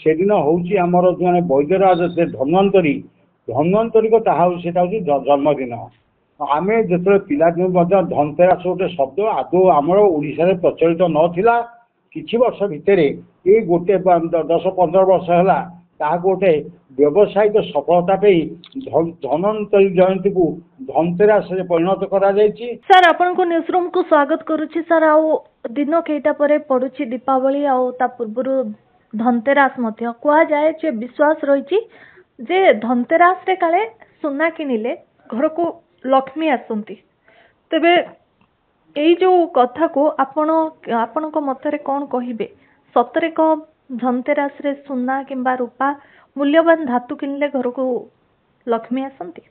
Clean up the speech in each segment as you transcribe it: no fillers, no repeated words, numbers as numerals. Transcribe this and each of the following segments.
सेदिन हूँ आमर जो वैद्यराज से धन्वंतरी धन्वंतरी को जन्मदिन आम जो पिलादिन धनतेरस गोटे शब्द आदौ आमर ओडिशा प्रचलित नाला किछि वर्ष भितर ये गोटे 10-15 वर्ष है गोटे व्यावसायिक सफलता पे धन्वंतरी जयंती को धनतेरस परिणत करा जायछि। सर आपन को न्यूज रूम को स्वागत करुछि। सर आउ दिन केटा परे पडुछि दीपावली आउ ता पूर्वरु धनतेरस मध्य कुआ जाए जे विश्वास रही जे धनतेरस रे काले सुना किनिले घर को लक्ष्मी आसंती तेबे एई जो कथा को आपण को मतरे कौन कहिबे सतरे को धनतेरस रे सुना किंबा रूपा मूल्यवान धातु किनले घर को लक्ष्मी आसंती।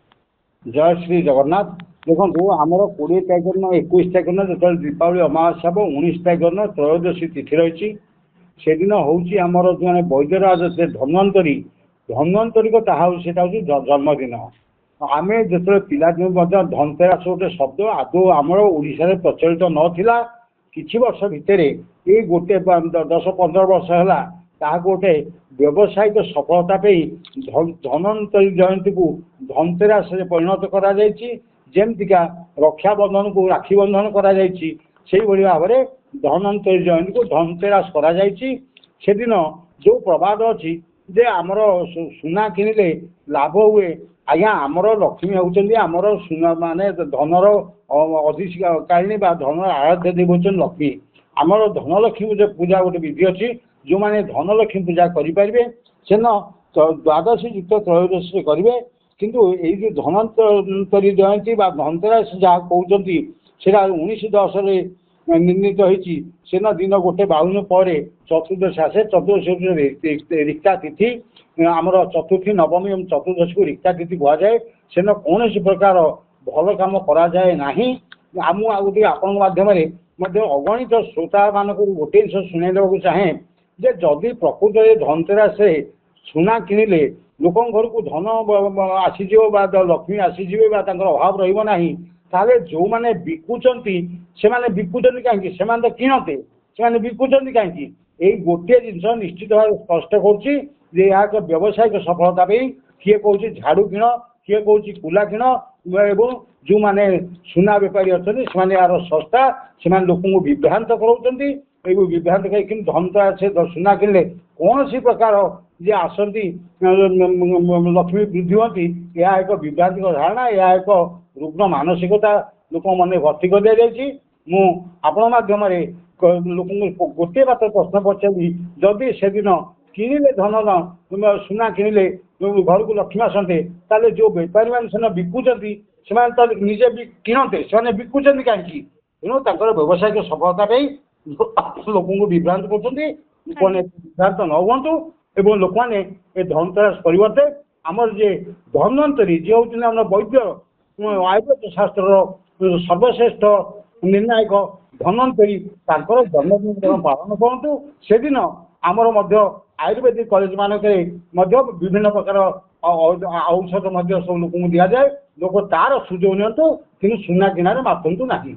जय श्री जगन्नाथ देखो आमर 20 तारीख दिन 21 तारीख दिन जो दीपावली अमावास्या हम 19 तारीख दिन त्रयोदशी तिथि रही से दिन हूँ आमर जो वैद्यराज से धन्वंतरी धन्वंतरी को जन्मदिन आम जो पिलादिन धनतेरस गोटे शब्द आदौ आमर ओडिशा प्रचलित नाला किछि वर्ष भितर ये गोटे 10-15 वर्ष है गोटे व्यावसायिक सफलता पे धन्वंतरी जयंती को धनतेरस परिणत करा जायछि। जेमतिका रक्षाबंधन को राखी बंधन करा जायछि सेही भली भाव में धन्वंतरी जयंती को धनतेरस करा जायछि। से दिन जो प्रवाद अच्छी जे आमर सुना किनिले लाभ हुए आज्ञा आमर लक्ष्मी होउचंदी आमर सुना माने धनर अधिकारिणी बा धनर आराध्य देवी होउचन लक्ष्मी आमर धनलक्ष्मी पूजा गोटे विधि अच्छी जो माने धनलक्ष्मी पूजा करें से द्वादशी युक्त त्रयोदशी करेंगे किंतु ये जो धन्वंतरी जयंती बा धनतेरस जहाँ कहते से 1910 निर्णीत होती सेना दिन गोटे 52 पर चतुर्दश आसे चतुर्दश रिक्ता तिथि आमर चतुर्थी नवमी एवं चतुर्दशी को रिक्ता तिथि कहुए सेना कौन प्रकार भल कम करा जाए नहीं आम गोटे आपण माध्यम अगणित श्रोता मान गोटे जिन शुणाइदेवा चाहे जे जदि प्रकृत धनतेरस सुना किनिले लोक घर को धन आसीज लक्ष्मी आसीजे अभाव रहा ताले जो माने बिकुचंती से माने बिकुचंती कहीं से तो किणते से बिकुचंती कहीं यही गोटे जिनस निश्चित भाव स्पष्ट करुच्ची यह एक व्यावसायिक सफलता किए कौन झाड़ू किण किए कौन कुला किण एवं जो माने सुना बेपारी अच्छा से यार सस्ता से लोक विभ्रांत कराउछंती विभ्रांत कर धनतेरस सुना किनले कौन सी प्रकार जे आसती लक्ष्मी वृद्धि होती यह एक विभ्रांतिक धारणा यह एक रुग्ण मानसिकता लोक मन भर्ती कर दि जाइए। आपण माध्यम लोक गोटे बात प्रश्न पचारि जदि से दिन किनिले धन सुना किनिले घर को लक्ष्मी आसते ताले जो बेपारी मैंने बिकुचंती से निजे भी किणते से बिकुचंती कहीं तेणु व्यवसायिक सफलता लोक विभ्रांत कर विभ्रांत न हूँ एवं लोक मैंने धनतेरस परिवर्ते आमर जे धन्वंतरी जी हूँ वैद्य आयुर्वेद शास्त्र सर्वश्रेष्ठ निर्णायक धन्वंतरी जन्मदिन पालन करूँ से दिन आमर आयुर्वेदिक कॉलेज मानक विभिन्न प्रकार औषध सब लोक दि जाए लोक तार सुजोग नि कि सुना किनारे मातंतु नहीं।